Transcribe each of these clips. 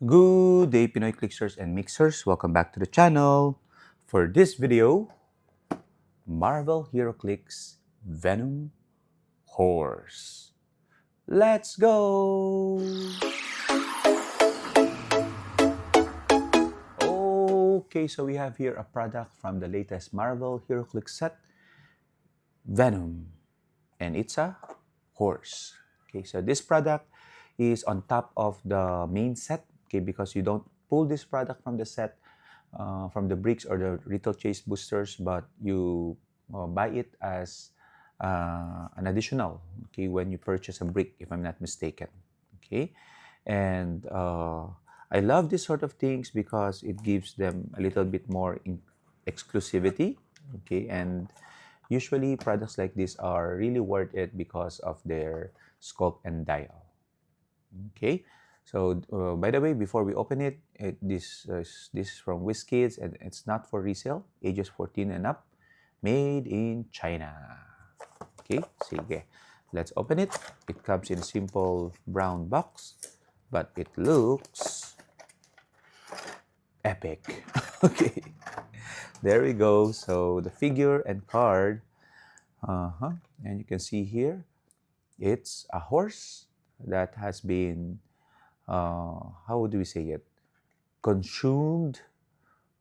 Good day, Pinoy Clicksters and Mixers. Welcome back to the channel. For this video, Marvel Heroclix Venom Horse. Let's go! Okay, so we have here a product from the latest Marvel Heroclix set, Venom, and it's a horse. Okay, so this product is on top of the main set, okay, because you don't pull this product from the set, from the bricks or the retail chase boosters, but you buy it as an additional, okay, when you purchase a brick, if I'm not mistaken. Okay, and I love this sort of things because it gives them a little bit more exclusivity. Okay, and usually products like this are really worth it because of their sculpt and dial. Okay, so by the way, before we open it, this is from WizKids and it's not for resale, ages 14 and up, made in China. Okay, sige. Let's open it. It comes in a simple brown box, but it looks epic. Okay, there we go. So the figure and card, and you can see here, it's a horse that has been, how do we say it, consumed,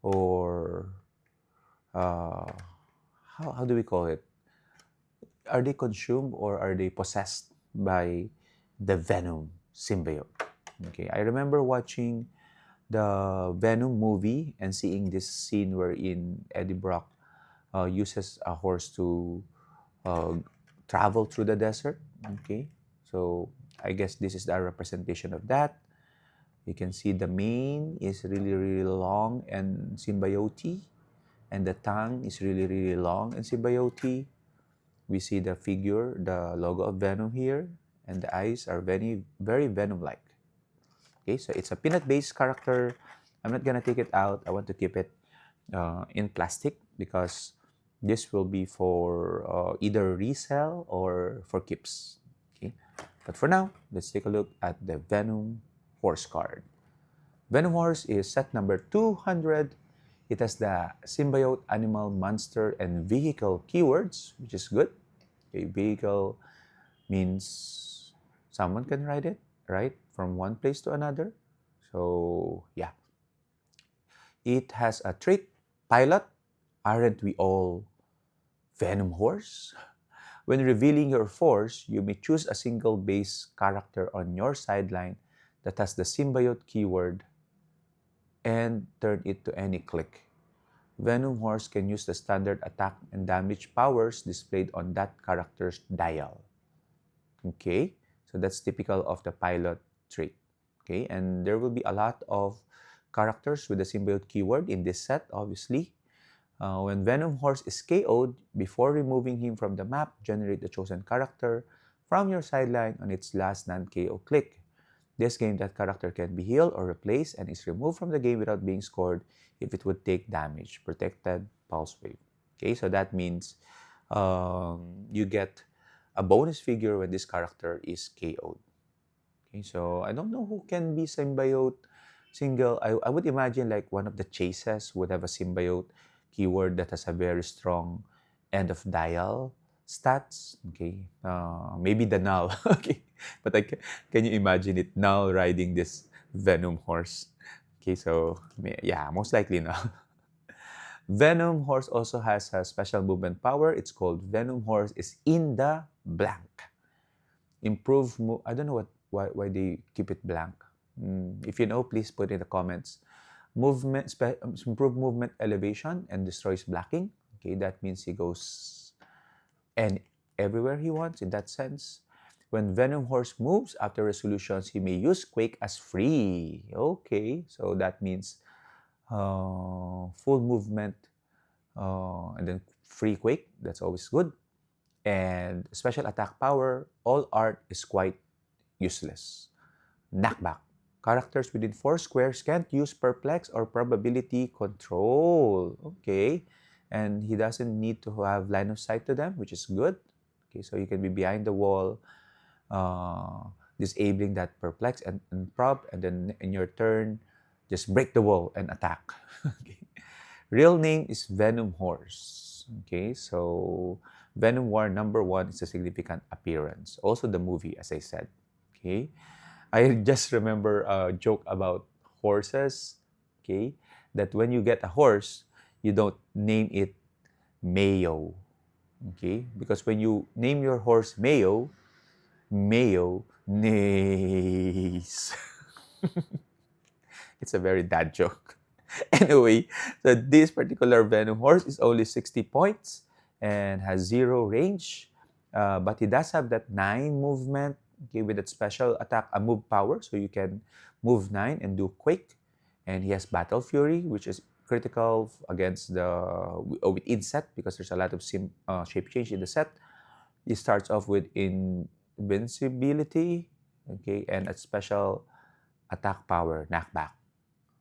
or how do we call it? Are they consumed or are they possessed by the Venom symbiote? Okay, I remember watching the Venom movie and seeing this scene wherein Eddie Brock uses a horse to uh, travel through the desert. Okay, so I guess this is the representation of that. You can see the mane is really, really long and symbiote, and the tongue is really, really long and symbiote. We see the figure, the logo of Venom here, and the eyes are very, very Venom-like. Okay, so it's a peanut-based character. I'm not gonna take it out. I want to keep it in plastic because this will be for either resell or for keeps. Okay, but for now, let's take a look at the Venom Horse card. Venom Horse is set number 200. It has the symbiote, animal, monster, and vehicle keywords, which is good. Okay, vehicle means someone can ride it, right? From one place to another. So, yeah. It has a trait, pilot. Aren't we all Venom Horse? When revealing your force, you may choose a single base character on your sideline that has the symbiote keyword and turn it to any click. Venom Horse can use the standard attack and damage powers displayed on that character's dial. Okay, so that's typical of the pilot trait. Okay, and there will be a lot of characters with the symbiote keyword in this set, obviously. When Venom Horse is KO'd, before removing him from the map, generate the chosen character from your sideline on its last non-KO click. This game, that character can be healed or replaced and is removed from the game without being scored if it would take damage. Protected Pulse Wave. Okay, so that means you get a bonus figure when this character is KO'd. Okay, so I don't know who can be symbiote single. I would imagine like one of the chases would have a symbiote keyword that has a very strong end of dial stats. Okay, maybe the null. Okay, but can you imagine it now riding this Venom horse? Okay, so yeah, most likely no. Venom horse also has a special movement power. It's called Venom horse is in the blank. I don't know why they keep it blank. If you know, please put in the comments. Improve movement elevation and destroys blocking. Okay, that means he goes and everywhere he wants in that sense. When Venom Horse moves after resolutions, he may use Quake as free. Okay, so that means full movement and then free Quake. That's always good. And special attack power, all art is quite useless. Knockback. Characters within 4 squares can't use perplex or probability control. Okay. And he doesn't need to have line of sight to them, which is good. Okay, so you can be behind the wall, uh, disabling that perplex and prob, and then in your turn, just break the wall and attack. Okay. Real name is Venom Horse. Okay, so Venom War number one is a significant appearance. Also the movie, as I said. Okay, I just remember a joke about horses. Okay, that when you get a horse, you don't name it Mayo. Okay, because when you name your horse Mayo, Mayo neighs. It's a very dad joke. Anyway, so this particular Venom horse is only 60 points and has 0 range, but he does have that 9 movement, okay, with that special attack, a move power, so you can move 9 and do quick. And he has Battle Fury, which is critical against the with insect, because there's a lot of shape change in the set. He starts off with invincibility, okay, and a special attack power, knockback.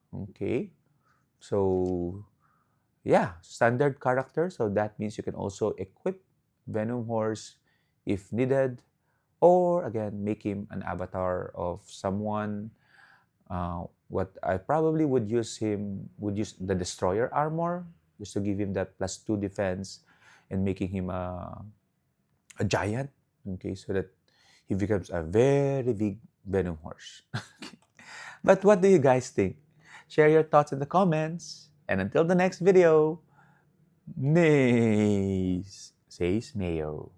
Okay, so yeah, standard character. So that means you can also equip Venom Horse if needed, or again make him an avatar of someone. What I probably would use the Destroyer armor, just to give him that +2 defense, and making him a giant. Okay, so that he becomes a very big Venom Horse. But what do you guys think? Share your thoughts in the comments. And until the next video, Nays says Mayo.